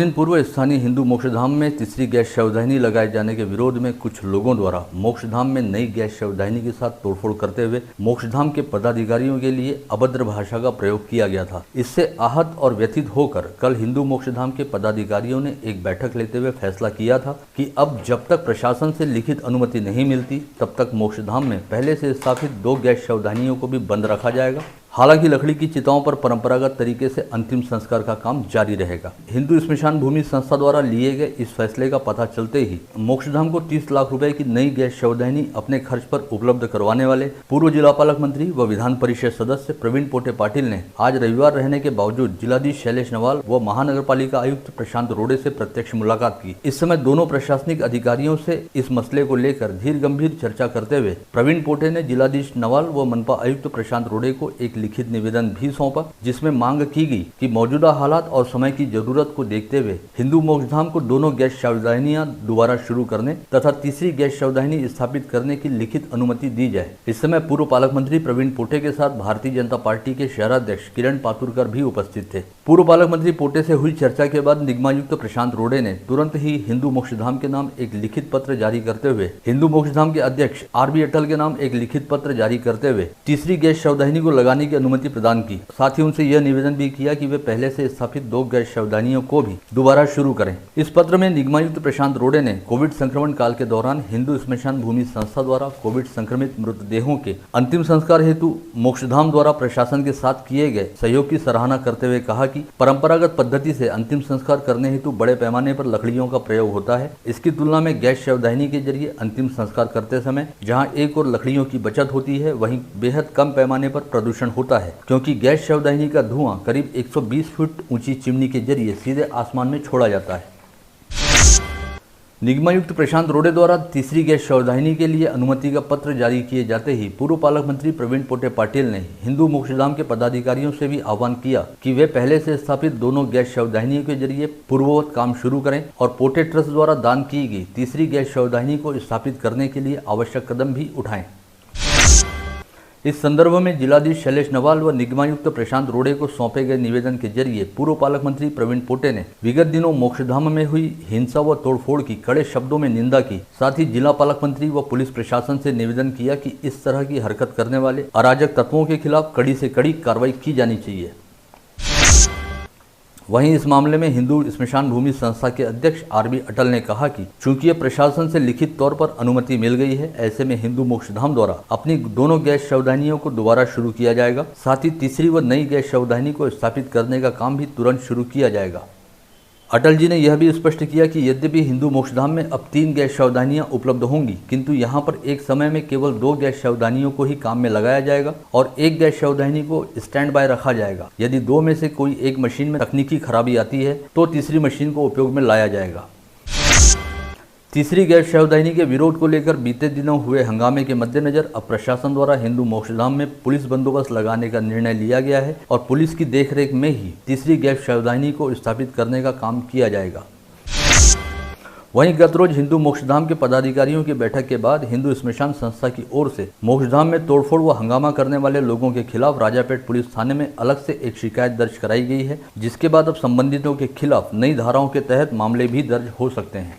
दिन पूर्व स्थानीय हिंदू मोक्षधाम में तीसरी गैस शवदाहिनी लगाए जाने के विरोध में कुछ लोगों द्वारा मोक्षधाम में नई गैस शवदाहिनी के साथ तोड़फोड़ करते हुए मोक्षधाम के पदाधिकारियों के लिए अभद्र भाषा का प्रयोग किया गया था। इससे आहत और व्यथित होकर कल हिंदू मोक्षधाम के पदाधिकारियों ने एक बैठक लेते हुए फैसला किया था कि अब जब तक प्रशासन से लिखित अनुमति नहीं मिलती तब तक मोक्षधाम में पहले से स्थापित 2 गैस शवदाहिनियों को भी बंद रखा जाएगा। हालांकि लकड़ी की चिताओं पर परंपरागत तरीके से अंतिम संस्कार का काम जारी रहेगा। हिंदू स्मशान भूमि संस्था द्वारा लिए गए इस फैसले का पता चलते ही मोक्षधाम को 30 लाख रुपए की नई गैस शवदाहिनी अपने खर्च पर उपलब्ध करवाने वाले पूर्व जिला पालक मंत्री व विधान परिषद सदस्य प्रवीण पोटे पाटिल ने आज रविवार रहने के बावजूद जिलाधीश शैलेश नवाल व महानगर पालिका आयुक्त प्रशांत रोड़े से प्रत्यक्ष मुलाकात की। इस समय दोनों प्रशासनिक अधिकारियों से इस मसले को लेकर धीर गंभीर चर्चा करते हुए प्रवीण पोटे ने जिलाधीश नवाल व मनपा आयुक्त प्रशांत रोड़े को एक लिखित निवेदन भी सौंपा, जिसमें मांग की गई कि मौजूदा हालात और समय की जरूरत को देखते हुए हिंदू मोक्षधाम को दोनों गैस शवदाहिनियां दोबारा शुरू करने तथा तीसरी गैस शवदाहिनी स्थापित करने की लिखित अनुमति दी जाए। इस समय पूर्व पालक मंत्री प्रवीण पोटे के साथ भारतीय जनता पार्टी के शहराध्यक्ष किरण पातुरकर भी उपस्थित थे। पूर्व पालक मंत्री पोटे से हुई चर्चा के बाद निगमायुक्त प्रशांत रोड़े ने तुरंत ही हिंदू मोक्षधाम के नाम एक लिखित पत्र जारी करते हुए हिंदू मोक्षधाम के अध्यक्ष आरबी अटल के नाम एक लिखित पत्र जारी करते हुए तीसरी गैस शवदाहिनी को लगाने की अनुमति प्रदान की। साथ ही उनसे यह निवेदन भी किया कि वे पहले से स्थापित 2 गैस शवदाहिनियों को भी दोबारा शुरू करें। इस पत्र में निगमायुक्त प्रशांत रोड़े ने कोविड संक्रमण काल के दौरान हिंदू स्मशान भूमि संस्था द्वारा कोविड संक्रमित मृतदेहों के अंतिम संस्कार हेतु मोक्षधाम द्वारा प्रशासन के साथ किए गए सहयोग की सराहना करते हुए कहा कि परंपरागत पद्धति से अंतिम संस्कार करने हेतु बड़े पैमाने पर लकड़ियों का प्रयोग होता है। इसकी तुलना में गैस शवदाहिनी के जरिए अंतिम संस्कार करते समय जहां एक और लकड़ियों की बचत होती है, वहीं बेहद कम पैमाने पर प्रदूषण होता है, क्योंकि गैस शवदाहिनी का धुआं करीब 120 फुट ऊंची चिमनी के जरिए सीधे आसमान में छोड़ा जाता है। निगमायुक्त प्रशांत रोड़े द्वारा तीसरी गैस शवदाहिनी के लिए अनुमति का पत्र जारी किए जाते ही पूर्व पालक मंत्री प्रवीण पोटे पाटिल ने हिंदू मोक्षधाम के पदाधिकारियों से भी आह्वान किया कि वे पहले से स्थापित दोनों गैस शवदाहिनियों के जरिए पूर्ववत काम शुरू करें और पोटे ट्रस्ट द्वारा दान की गई तीसरी गैस शवदाहिनी को स्थापित करने के लिए आवश्यक कदम भी उठाएं। इस संदर्भ में जिलाधीश शैलेश नवाल व निगमायुक्त प्रशांत रोड़े को सौंपे गए निवेदन के जरिए पूर्व पालक मंत्री प्रवीण पोटे ने विगत दिनों मोक्षधाम में हुई हिंसा व तोड़फोड़ की कड़े शब्दों में निंदा की। साथ ही जिला पालक मंत्री व पुलिस प्रशासन से निवेदन किया कि इस तरह की हरकत करने वाले अराजक तत्वों के खिलाफ कड़ी से कड़ी कार्रवाई की जानी चाहिए। वहीं इस मामले में हिंदू स्मशान भूमि संस्था के अध्यक्ष आरबी अटल ने कहा कि चूंकि ये प्रशासन से लिखित तौर पर अनुमति मिल गई है, ऐसे में हिंदू मोक्षधाम द्वारा अपनी दोनों गैस शवदाहिनियों को दोबारा शुरू किया जाएगा। साथ ही तीसरी व नई गैस शवदाहिनी को स्थापित करने का काम भी तुरंत शुरू किया जाएगा। अटल जी ने यह भी स्पष्ट किया कि यद्यपि हिंदू मोक्षधाम में अब 3 गैस शवदाहिनियां उपलब्ध होंगी, किंतु यहां पर एक समय में केवल 2 गैस शवदाहिनियों को ही काम में लगाया जाएगा और 1 गैस शवदाहिनी को स्टैंड बाय रखा जाएगा। यदि 2 में से कोई एक मशीन में तकनीकी खराबी आती है तो तीसरी मशीन को उपयोग में लाया जाएगा। तीसरी गैस शवदाहिनी के विरोध को लेकर बीते दिनों हुए हंगामे के मद्देनजर अब प्रशासन द्वारा हिंदू मोक्षधाम में पुलिस बंदोबस्त लगाने का निर्णय लिया गया है और पुलिस की देखरेख में ही तीसरी गैस शवदाहिनी को स्थापित करने का काम किया जाएगा। वहीं गत रोज हिंदू मोक्षधाम के पदाधिकारियों की बैठक के बाद हिंदू स्मशान संस्था की ओर से मोक्षधाम में तोड़फोड़ व हंगामा करने वाले लोगों के खिलाफ राजापेट पुलिस थाने में अलग से एक शिकायत दर्ज कराई गई है, जिसके बाद अब संबंधितों के खिलाफ नई धाराओं के तहत मामले भी दर्ज हो सकते हैं।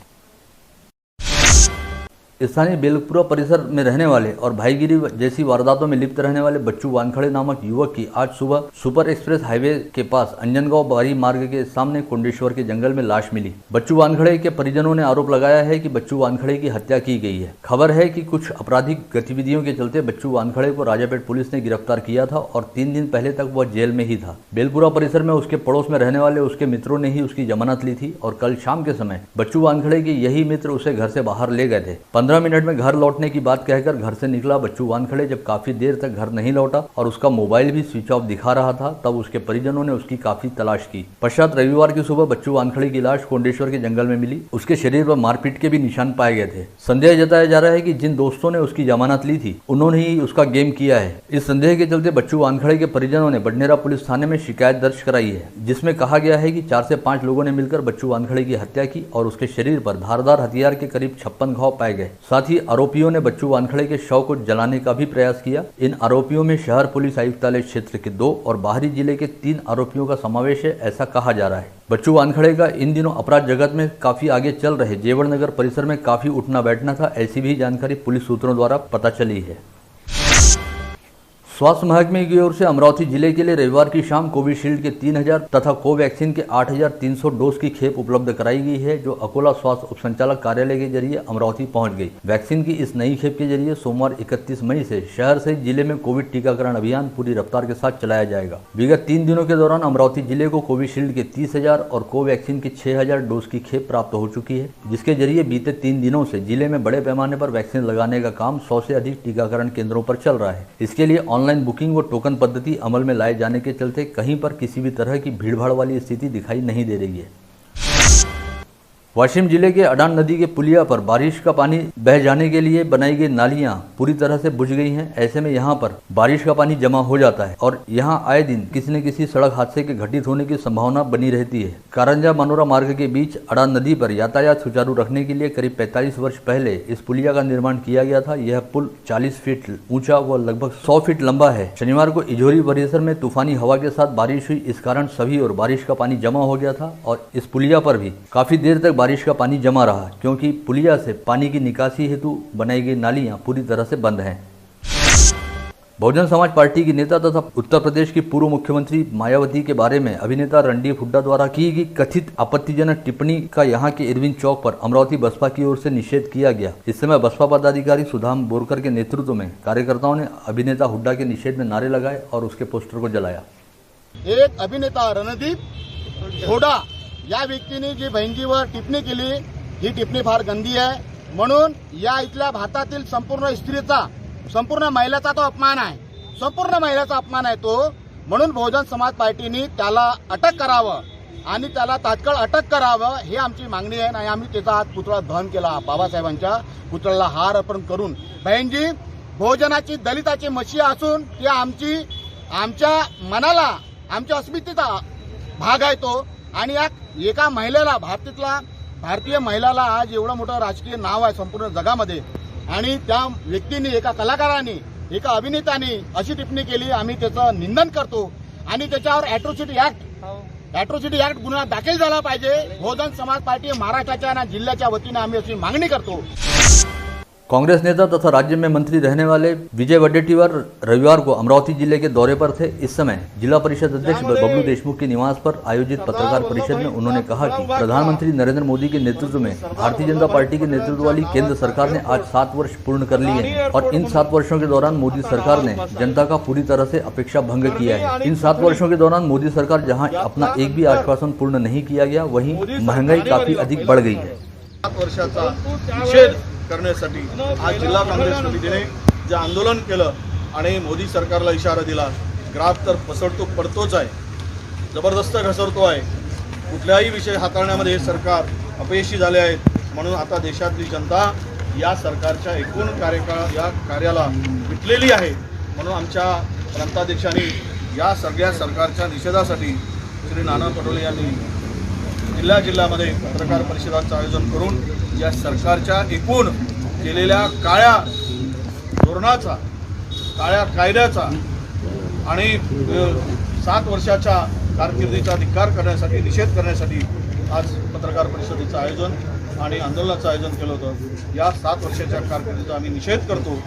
स्थानीय बेलपुरा परिसर में रहने वाले और भाईगिरी जैसी वारदातों में लिप्त रहने वाले बच्चू वानखड़े नामक युवक की आज सुबह सुपर एक्सप्रेस हाईवे के पास अंजनगांव बारी मार्ग के सामने कुंडेश्वर के जंगल में लाश मिली। बच्चू वानखड़े के परिजनों ने आरोप लगाया है कि बच्चू वानखड़े की हत्या की गई है। खबर है कि कुछ आपराधिक गतिविधियों के चलते बच्चू वानखड़े को राजापेट पुलिस ने गिरफ्तार किया था और 3 दिन पहले तक वह जेल में ही था। बेलपुरा परिसर में उसके पड़ोस में रहने वाले उसके मित्रों ने ही उसकी जमानत ली थी और कल शाम के समय बच्चू वानखड़े के यही मित्र उसे घर से बाहर ले गए थे। 15 मिनट में घर लौटने की बात कहकर घर से निकला बच्चू वानखड़े जब काफी देर तक घर नहीं लौटा और उसका मोबाइल भी स्विच ऑफ दिखा रहा था, तब उसके परिजनों ने उसकी काफी तलाश की। पश्चात रविवार की सुबह बच्चू वानखड़े की लाश कोंडेश्वर के जंगल में मिली। उसके शरीर पर मारपीट के भी निशान पाए गए थे। संदेह जताया जा रहा है कि जिन दोस्तों ने उसकी जमानत ली थी उन्होंने ही उसका गेम किया है। इस संदेह के चलते बच्चू वानखड़े के परिजनों ने बडनेरा पुलिस थाने में शिकायत दर्ज कराई है, जिसमें कहा गया है कि 4 से 5 लोगों ने मिलकर बच्चू वानखड़े की हत्या की और उसके शरीर पर धारदार हथियार के करीब 56 घाव पाए गए। साथ ही आरोपियों ने बच्चू वानखड़े के शव को जलाने का भी प्रयास किया। इन आरोपियों में शहर पुलिस आयुक्तालय क्षेत्र के 2 और बाहरी जिले के 3 आरोपियों का समावेश है, ऐसा कहा जा रहा है। बच्चू वानखड़े का इन दिनों अपराध जगत में काफी आगे चल रहे जेवर नगर परिसर में काफी उठना बैठना था, ऐसी भी जानकारी पुलिस सूत्रों द्वारा पता चली है। स्वास्थ्य महकमे की ओर से अमरावती जिले के लिए रविवार की शाम कोविशील्ड के 3000 तथा कोवैक्सीन के 8300 डोज की खेप उपलब्ध कराई गई है, जो अकोला स्वास्थ्य उप संचालक कार्यालय के जरिए अमरावती पहुंच गई। वैक्सीन की इस नई खेप के जरिए सोमवार 31 मई से शहर सहित जिले में कोविड टीकाकरण अभियान पूरी रफ्तार के साथ चलाया जाएगा। विगत 3 दिनों के दौरान अमरावती जिले को कोविशील्ड के 30,000 और कोवैक्सीन के 6000 डोज की खेप प्राप्त हो चुकी है, जिसके जरिए बीते 3 दिनों से जिले में बड़े पैमाने पर वैक्सीन लगाने का काम 100 से अधिक टीकाकरण केंद्रों पर चल रहा है। इसके लिए ऑनलाइन बुकिंग व टोकन पद्धति अमल में लाए जाने के चलते कहीं पर किसी भी तरह की भीड़भाड़ वाली स्थिति दिखाई नहीं दे रही है। वाशिम जिले के अडान नदी के पुलिया पर बारिश का पानी बह जाने के लिए बनाई गई नालियां पूरी तरह से बुझ गई हैं। ऐसे में यहां पर बारिश का पानी जमा हो जाता है और यहां आए दिन किसी न किसी सड़क हादसे के घटित होने की संभावना बनी रहती है। कारंजा मनोरा मार्ग के बीच अडान नदी पर यातायात सुचारू रखने के लिए करीब 45 वर्ष पहले इस पुलिया का निर्माण किया गया था। यह पुल 40 फीट ऊंचा व लगभग 100 फीट लंबा है। शनिवार को इजोरी परिसर में तूफानी हवा के साथ बारिश हुई, इस कारण सभी और बारिश का पानी जमा हो गया था और इस पुलिया पर भी काफी देर तक बारिश का पानी जमा रहा, क्योंकि पुलिया से पानी की निकासी हेतु बनाई गई नालियां पूरी तरह से बंद हैं। बहुजन समाज पार्टी की नेता तथा उत्तर प्रदेश की पूर्व मुख्यमंत्री मायावती के बारे में अभिनेता रणदीप हुड्डा द्वारा की गई कथित आपत्तिजनक टिप्पणी का यहां के इरविन चौक पर अमरावती बसपा की ओर से निषेध किया गया। इस समय बसपा पदाधिकारी सुधाम बोरकर के नेतृत्व में कार्यकर्ताओं ने अभिनेता हुड्डा के निषेध में नारे लगाए और उसके पोस्टर को जलाया। एक अभिनेता रणदीप हुड्डा या व्यक्तीने जी बहिणजीवर टिप्पणी केली, ही टिप्पणी फार गंदी आहे, म्हणून या इथल्या भारतातील संपूर्ण स्त्रीचा, संपूर्ण महिलाचा तो अपमान आहे, संपूर्ण महिलाचा अपमान आहे तो। म्हणून बहुजन समाज पार्टीने त्याला अटक करावं आणि त्याला तात्काळ अटक करावं, ही आमची मागणी आहे आणि आम्ही त्याचा आज पुतळा दहन केला। बाबासाहेबांच्या पुतळ्याला हार अर्पण करून बहिणजी बहुजनाची दलिताची मशी असून ती आमच्या मनाला, आमच्या अस्मितेचा भाग आहे तो। आणि एका महिलेला, भारतीय महिलाला आज एवढं मोठं राजकीय नाव आहे संपूर्ण जगामध्ये, आणि त्या व्यक्तीने, एका कलाकाराने, एका अभिनेत्याने अशी टिप्पणी केली। आम्ही त्याचं निंदन करतो आणि त्याच्यावर ॲट्रोसिटी ऍक्ट गुन्हा दाखल झाला पाहिजे। बहुजन समाज पार्टी महाराष्ट्राच्या आणि जिल्ह्याच्या वतीने आम्ही अशी मागणी करतो। कांग्रेस नेता तथा राज्य में मंत्री रहने वाले विजय वडेट्टीवार रविवार को अमरावती जिले के दौरे पर थे। इस समय जिला परिषद अध्यक्ष बबलू देशमुख के निवास पर आयोजित पत्रकार परिषद में उन्होंने कहा कि प्रधानमंत्री नरेंद्र मोदी के नेतृत्व में भारतीय जनता पार्टी के नेतृत्व वाली केंद्र सरकार ने आज 7 वर्ष पूर्ण कर लिए हैं और इन 7 वर्षों के दौरान मोदी सरकार ने जनता का पूरी तरह से अपेक्षा भंग किया है। इन 7 वर्षों के दौरान मोदी सरकार जहाँ अपना एक भी आश्वासन पूर्ण नहीं किया गया, वहीं महंगाई काफी अधिक बढ़ गई है। 7 वर्षाचा निषेध करण्यासाठी आज जिल्हा काँग्रेस समितीने जे आंदोलन केलं आणि मोदी सरकारला इशारा दिला, ग्राफ तर पसरतो पडतोच आहे, जबरदस्त घसरतो आहे, कुठलाही विषय हाताळण्यामध्ये हे सरकार अपयशी झाले आहे। म्हणून आता देशातली जनता या सरकारच्या एकूण कार्याला विटलेली आहे। म्हणून आमच्या प्रांताध्यक्षांनी या सगळ्या सरकारच्या निषेधासाठी श्री नाना पटोले यांनी जिल्ह्यामध्ये पत्रकार परिषदांचं आयोजन करून या सरकारच्या एकूण केलेल्या काळ्या धोरणाचा, काळ्या कायद्याचा आणि 7 वर्षाच्या कारकिर्दीचा धिक्कार करण्यासाठी, निषेध करण्यासाठी आज पत्रकार परिषदेचं आयोजन आणि आंदोलनाचं आयोजन केलं होतं। या 7 वर्षाच्या कारकिर्दीचा आम्ही निषेध करतो।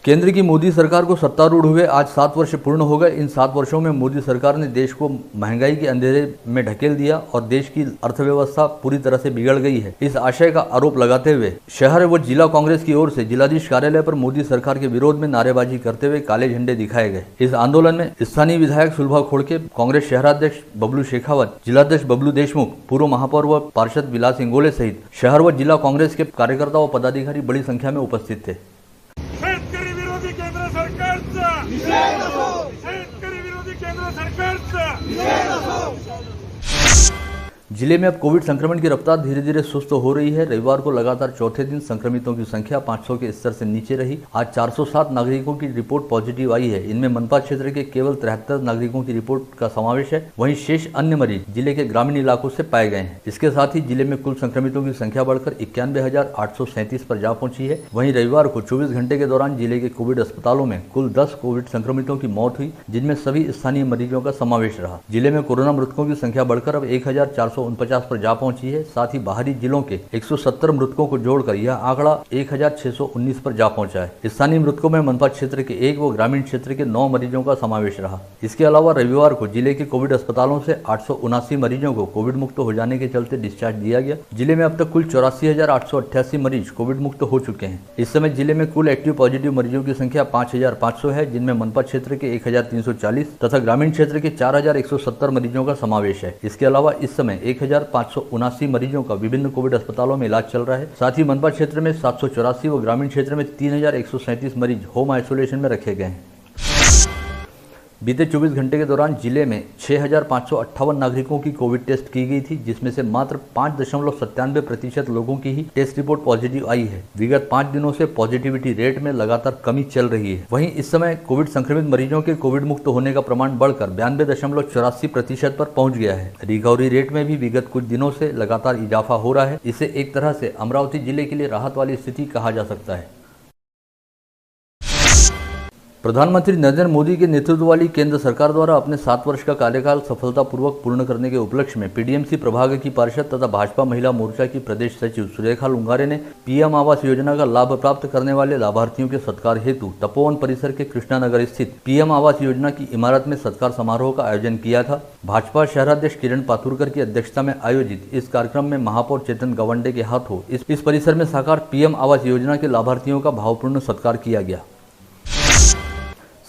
केंद्र की मोदी सरकार को सत्तारूढ़ हुए आज 7 वर्ष पूर्ण हो गए। इन 7 वर्षों में मोदी सरकार ने देश को महंगाई के अंधेरे में ढकेल दिया और देश की अर्थव्यवस्था पूरी तरह से बिगड़ गई है। इस आशय का आरोप लगाते हुए शहर व जिला कांग्रेस की ओर से जिलाधीश कार्यालय पर मोदी सरकार के विरोध में नारेबाजी करते हुए काले झंडे दिखाए गए। इस आंदोलन में स्थानीय विधायक सुलभा खोड़के, कांग्रेस शहराध्यक्ष बबलू शेखावत, जिलाध्यक्ष बबलू देशमुख, पूर्व महापौर व पार्षद विलास इंगोले सहित शहर व जिला कांग्रेस के कार्यकर्ता व पदाधिकारी बड़ी संख्या में उपस्थित थे। शेतकरी विरोधी केंद्र सरकारचा निषेध असो, शेतकरी विरोधी केंद्र सरकारचा निषेध असो। जिले में अब कोविड संक्रमण की रफ्तार धीरे धीरे सुस्त हो रही है। रविवार को लगातार चौथे दिन संक्रमितों की संख्या 500 के स्तर से नीचे रही। आज 407 नागरिकों की रिपोर्ट पॉजिटिव आई है। इनमें मनपा क्षेत्र के केवल 73 नागरिकों की रिपोर्ट का समावेश है। वहीं शेष अन्य मरीज जिले के ग्रामीण इलाकों से पाए गए हैं। इसके साथ ही जिले में कुल संक्रमितों की संख्या बढ़कर 91,837 पर जा पहुंची है। वहीं रविवार को 24 घंटे के दौरान जिले के कोविड अस्पतालों में कुल 10 कोविड संक्रमितों की मौत हुई, जिनमें सभी स्थानीय मरीजों का समावेश रहा। जिले में कोरोना मृतकों की संख्या बढ़कर अब 1,449 पर जा पहुंची है। साथ ही बाहरी जिलों के 170 मृतकों को जोड़कर यह आंकड़ा 1,619 पर जा पहुंचा है। स्थानीय मृतकों में मनपा क्षेत्र के 1 व ग्रामीण क्षेत्र के 9 मरीजों का समावेश रहा। इसके अलावा रविवार को जिले के कोविड अस्पतालों से 879 मरीजों को कोविड मुक्त हो जाने के चलते डिस्चार्ज दिया गया। जिले में अब तक कुल 84,888 मरीज कोविड मुक्त हो चुके हैं। इस समय जिले में कुल एक्टिव पॉजिटिव मरीजों की संख्या 5,500 है, जिनमें मनपा क्षेत्र के 1,340 तथा ग्रामीण क्षेत्र के 4,170 मरीजों का समावेश है। इसके अलावा इस समय 1,579 मरीजों का विभिन्न कोविड अस्पतालों में इलाज चल रहा है। साथ ही मनपा क्षेत्र में 784 व ग्रामीण क्षेत्र में 3,137 मरीज होम आइसोलेशन में रखे गए हैं। बीते 24 घंटे के दौरान जिले में 6,558 नागरिकों की कोविड टेस्ट की गई थी, जिसमें से मात्र 5.97% लोगों की ही टेस्ट रिपोर्ट पॉजिटिव आई है। विगत 5 दिनों से पॉजिटिविटी रेट में लगातार कमी चल रही है। वहीं इस समय कोविड संक्रमित मरीजों के कोविड मुक्त होने का प्रमाण बढ़कर 92.84% पर पहुंच गया है। रिकवरी रेट में भी विगत कुछ दिनों से लगातार इजाफा हो रहा है। इसे एक तरह से अमरावती जिले के लिए राहत वाली स्थिति कहा जा सकता है। प्रधानमंत्री नरेंद्र मोदी के नेतृत्व वाली केंद्र सरकार द्वारा अपने 7 वर्ष का कार्यकाल सफलतापूर्वक पूर्ण करने के उपलक्ष्य में पीडीएमसी प्रभाग की पार्षद तथा भाजपा महिला मोर्चा की प्रदेश सचिव सुरेखा लुंगारे ने पीएम आवास योजना का लाभ प्राप्त करने वाले लाभार्थियों के सत्कार हेतु तपोवन परिसर के कृष्णानगर स्थित पीएम आवास योजना की इमारत में सत्कार समारोह का आयोजन किया था। भाजपा शहराध्यक्ष किरण पातुरकर की अध्यक्षता में आयोजित इस कार्यक्रम में महापौर चेतन गवंडे के हाथों इस परिसर में साकार पीएम आवास योजना के लाभार्थियों का भावपूर्ण सत्कार किया गया।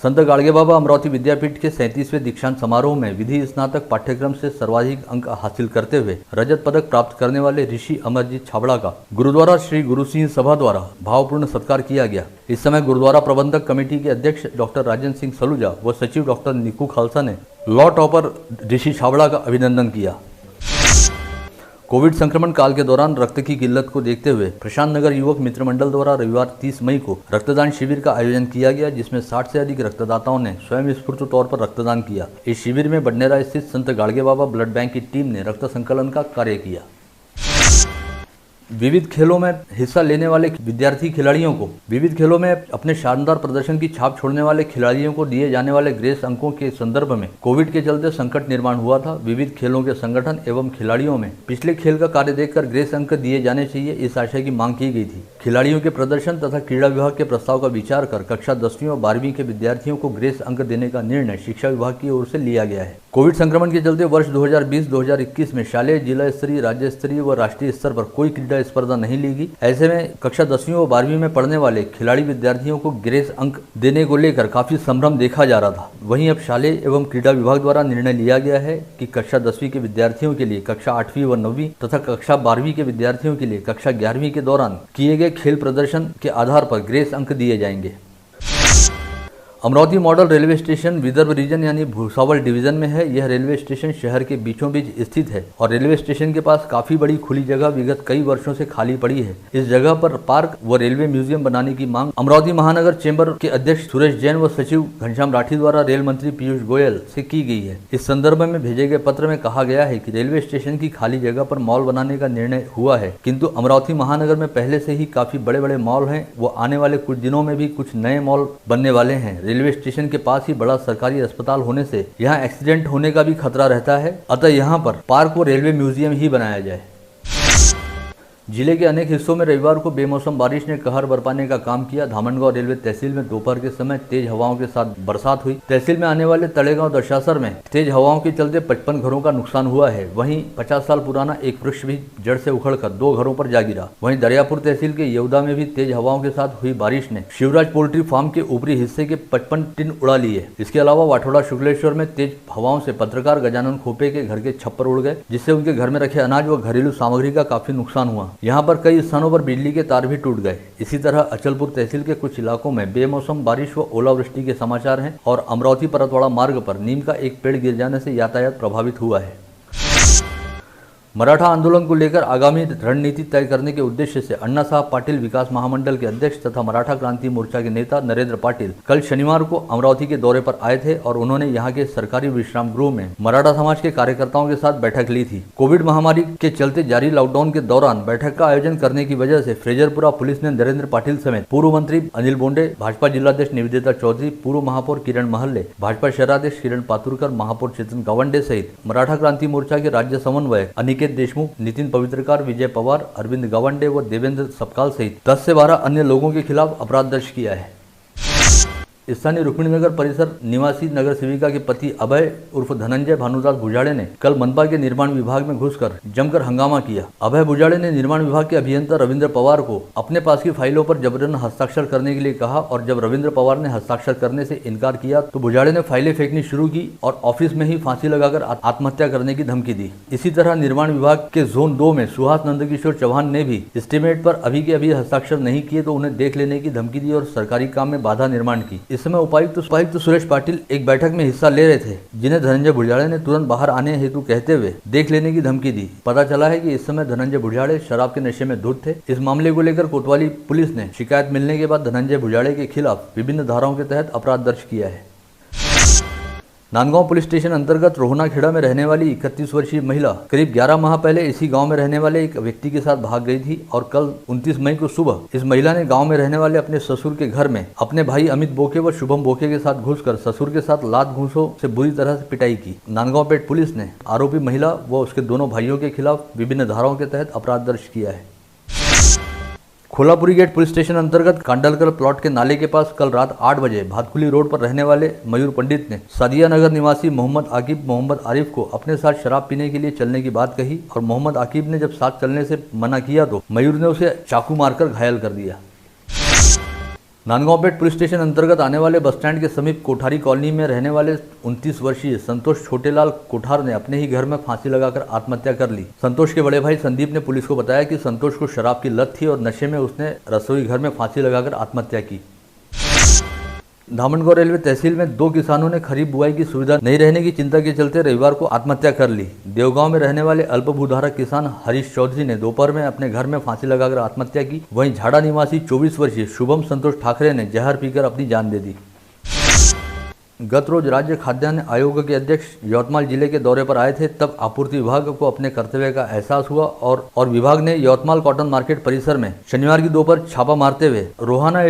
संत गाडगे बाबा अमरावती विद्यापीठ के 37वें दीक्षांत समारोह में विधि स्नातक पाठ्यक्रम से सर्वाधिक अंक हासिल करते हुए रजत पदक प्राप्त करने वाले ऋषि अमरजीत छाबड़ा का गुरुद्वारा श्री गुरु सिंह सभा द्वारा भावपूर्ण सत्कार किया गया। इस समय गुरुद्वारा प्रबंधक कमेटी के अध्यक्ष डॉक्टर राजन सिंह सलूजा व सचिव डॉक्टर निकू खालसा ने लॉ टॉपर ऋषि छाबड़ा का अभिनंदन किया। कोविड संक्रमण काल के दौरान रक्त की किल्लत को देखते हुए प्रशांत नगर युवक मित्र मंडल द्वारा रविवार 30 मई को रक्तदान शिविर का आयोजन किया गया, जिसमें 60 से अधिक रक्तदाताओं ने स्वयं स्फूर्त तौर पर रक्तदान किया। इस शिविर में बडनेरा स्थित संत गाडगे बाबा ब्लड बैंक की टीम ने रक्त संकलन का कार्य किया। विविध खेलों में हिस्सा लेने वाले विद्यार्थी खिलाड़ियों को विविध खेलों में अपने शानदार प्रदर्शन की छाप छोड़ने वाले खिलाड़ियों को दिए जाने वाले ग्रेस अंकों के संदर्भ में कोविड के चलते संकट निर्माण हुआ था। विविध खेलों के संगठन एवं खिलाड़ियों में पिछले खेल का कार्य देखकर ग्रेस अंक दिए जाने चाहिए, इस आशय की मांग की गई थी। खिलाड़ियों के प्रदर्शन तथा क्रीड़ा विभाग के प्रस्ताव का विचार कर कक्षा 10वीं और 12वीं के विद्यार्थियों को ग्रेस अंक देने का निर्णय शिक्षा विभाग की ओर से लिया गया है। कोविड संक्रमण के चलते वर्ष 2020-2021 में शालेय, जिला स्तरीय, राज्य स्तरीय व राष्ट्रीय स्तर पर कोई क्रीड़ा स्पर्धा नहीं ली गई। ऐसे में कक्षा 10वीं और 12वीं में पढ़ने वाले खिलाड़ी विद्यार्थियों को ग्रेस अंक देने को लेकर काफी संभ्रम देखा जा रहा था। वहीं अब शालेय एवं क्रीड़ा विभाग द्वारा निर्णय लिया गया है कि कक्षा 10वीं के विद्यार्थियों के लिए कक्षा 8वीं व 9वीं तथा कक्षा 12वीं के विद्यार्थियों के लिए कक्षा 11वीं के दौरान किए गए खेल प्रदर्शन के आधार पर ग्रेस अंक दिए जाएंगे। Amravati model railway station Vidarbha region यानी भूसावल डिवीजन में है। यह रेलवे स्टेशन शहर के बीचों बीच स्थित है और रेलवे स्टेशन के पास काफी बड़ी खुली जगह विगत कई वर्षों से खाली पड़ी है। इस जगह पर पार्क व रेलवे म्यूजियम बनाने की मांग अमरावती महानगर चेंबर के अध्यक्ष सुरेश जैन व सचिव घनश्याम राठी द्वारा रेल मंत्री पीयूष गोयल से की गई है। इस संदर्भ में भेजे गए पत्र में कहा गया है कि रेलवे स्टेशन की खाली जगह पर मॉल बनाने का निर्णय हुआ है, किंतु अमरावती महानगर में पहले से ही काफी बड़े बड़े मॉल हैं व आने वाले कुछ दिनों में भी कुछ नए मॉल बनने वाले हैं। रेलवे स्टेशन के पास ही बड़ा सरकारी अस्पताल होने से यहाँ एक्सीडेंट होने का भी खतरा रहता है, अतः यहाँ पर पार्क व रेलवे म्यूजियम ही बनाया जाए। जिले के अनेक हिस्सों में रविवार को बेमौसम बारिश ने कहर बरपाने का काम किया। धामनगांव रेलवे तहसील में दोपहर के समय तेज हवाओं के साथ बरसात हुई। तहसील में आने वाले तड़ेगांव दशासर में तेज हवाओं के चलते 55 घरों का नुकसान हुआ है। वहीं 50 साल पुराना एक वृक्ष भी जड़ से उखड़कर 2 घरों पर जा गिरा। वहीं दरियापुर तहसील के येवदा में भी तेज हवाओं के साथ हुई बारिश ने शिवराज पोल्ट्री फार्म के ऊपरी हिस्से के 55 टिन उड़ा लिए। इसके अलावा वाठोड़ा शुक्लेश्वर में तेज हवाओं से पत्रकार गजानन खोपे के घर के छप्पर उड़ गए, जिससे उनके घर में रखे अनाज व घरेलू सामग्री का काफी नुकसान हुआ। यहाँ पर कई स्थानों पर बिजली के तार भी टूट गए। इसी तरह अचलपुर तहसील के कुछ इलाकों में बेमौसम बारिश व ओलावृष्टि के समाचार हैं और अमरावती परतवाड़ा मार्ग पर नीम का एक पेड़ गिर जाने से यातायात प्रभावित हुआ है। मराठा आंदोलन को लेकर आगामी रणनीति तय करने के उद्देश्य से अण्णा साहब पाटिल विकास महामंडल के अध्यक्ष तथा मराठा क्रांति मोर्चा के नेता नरेंद्र पाटिल कल शनिवार को अमरावती के दौरे पर आए थे और उन्होंने यहां के सरकारी विश्राम गृह में मराठा समाज के कार्यकर्ताओं के साथ बैठक ली थी। कोविड महामारी के चलते जारी लॉकडाउन के दौरान बैठक का आयोजन करने की वजह से फ्रेजरपुरा पुलिस ने नरेंद्र पाटिल समेत पूर्व मंत्री अनिल बोंडे, भाजपा जिलाध्यक्ष निवेदिता चौधरी, पूर्व महापौर किरण महल्ले, भाजपा शहराध्यक्ष किरण पातुरकर, महापौर चेतन गावंडे सहित मराठा क्रांति मोर्चा के राज्य समन्वयक अनिकेत देशमुख, नितिन पवित्रकार, विजय पवार, अरविंद गावंडे व देवेंद्र सपकाल सहित 10 से 12 अन्य लोगों के खिलाफ अपराध दर्ज किया है। स्थानीय रुक्मिणीनगर परिसर निवासी नगर सेविका के पति अभय उर्फ धनंजय भानुदास बुजाड़े ने कल मनपा के निर्माण विभाग में घुसकर जमकर हंगामा किया। अभय बुजाड़े ने निर्माण विभाग के अभियंता रविंद्र पवार को अपने पास की फाइलों पर जबरन हस्ताक्षर करने के लिए कहा और जब रविंद्र पवार ने हस्ताक्षर करने से इनकार किया तो बुजाड़े ने फाइलें फेंकनी शुरू की और ऑफिस में ही फांसी लगाकर आत्महत्या करने की धमकी दी। इसी तरह निर्माण विभाग के जोन 2 में सुहास नंदकिशोर चौहान ने भी एस्टीमेट पर अभी के अभी हस्ताक्षर नहीं किए तो उन्हें देख लेने की धमकी दी और सरकारी काम में बाधा निर्माण की। इस समय उपायुक्त सुरेश पाटिल एक बैठक में हिस्सा ले रहे थे, जिन्हें धनंजय बुजाड़े ने तुरंत बाहर आने हेतु कहते हुए देख लेने की धमकी दी। पता चला है कि इस समय धनंजय बुजाड़े शराब के नशे में धुत थे। इस मामले को लेकर कोतवाली पुलिस ने शिकायत मिलने के बाद धनंजय बुजाड़े के खिलाफ विभिन्न धाराओं के तहत अपराध दर्ज किया है। नांदगांव पुलिस स्टेशन अंतर्गत रोहनाखेड़ा में रहने वाली 31 वर्षीय महिला करीब 11 माह पहले इसी गांव में रहने वाले एक व्यक्ति के साथ भाग गई थी और कल 29 मई को सुबह इस महिला ने गांव में रहने वाले अपने ससुर के घर में अपने भाई अमित बोके व शुभम बोके के साथ घुसकर ससुर के साथ लात घूंसों से बुरी तरह से पिटाई की। नांदगांव पेट पुलिस ने आरोपी महिला व उसके दोनों भाइयों के खिलाफ विभिन्न धाराओं के तहत अपराध दर्ज किया है। खोलापुरी गेट पुलिस स्टेशन अंतर्गत कांडलकर प्लॉट के नाले के पास कल रात 8 बजे भातकुली रोड पर रहने वाले मयूर पंडित ने सादिया नगर निवासी मोहम्मद आकिब मोहम्मद आरिफ को अपने साथ शराब पीने के लिए चलने की बात कही और मोहम्मद आकिब ने जब साथ चलने से मना किया तो मयूर ने उसे चाकू मारकर घायल कर दिया। नांदगांव पेट पुलिस स्टेशन अंतर्गत आने वाले बस स्टैंड के समीप कोठारी कॉलोनी में रहने वाले 29 वर्षीय संतोष छोटेलाल कोठार ने अपने ही घर में फांसी लगाकर आत्महत्या कर ली। संतोष के बड़े भाई संदीप ने पुलिस को बताया कि संतोष को शराब की लत थी और नशे में उसने रसोई घर में फांसी लगाकर आत्महत्या की। धामनगौर रेलवे तहसील में 2 किसानों ने खरीफ बुआई की सुविधा नहीं रहने की चिंता के चलते रविवार को आत्महत्या कर ली। देवगांव में रहने वाले अल्पभूधारक किसान हरीश चौधरी ने दोपहर में अपने घर में फांसी लगाकर आत्महत्या की। वहीं झाड़ा निवासी 24 वर्षीय शुभम संतोष ठाकरे ने जहर पीकर अपनी जान दे दी। गत रोज राज्य खाद्यान्न आयोग के अध्यक्ष यवतमाल जिले के दौरे पर आए थे, तब आपूर्ति विभाग को अपने कर्तव्य का एहसास हुआ और विभाग ने यवतमाल कॉटन मार्केट परिसर में शनिवार की दोपहर छापा मारते हुए रोहाना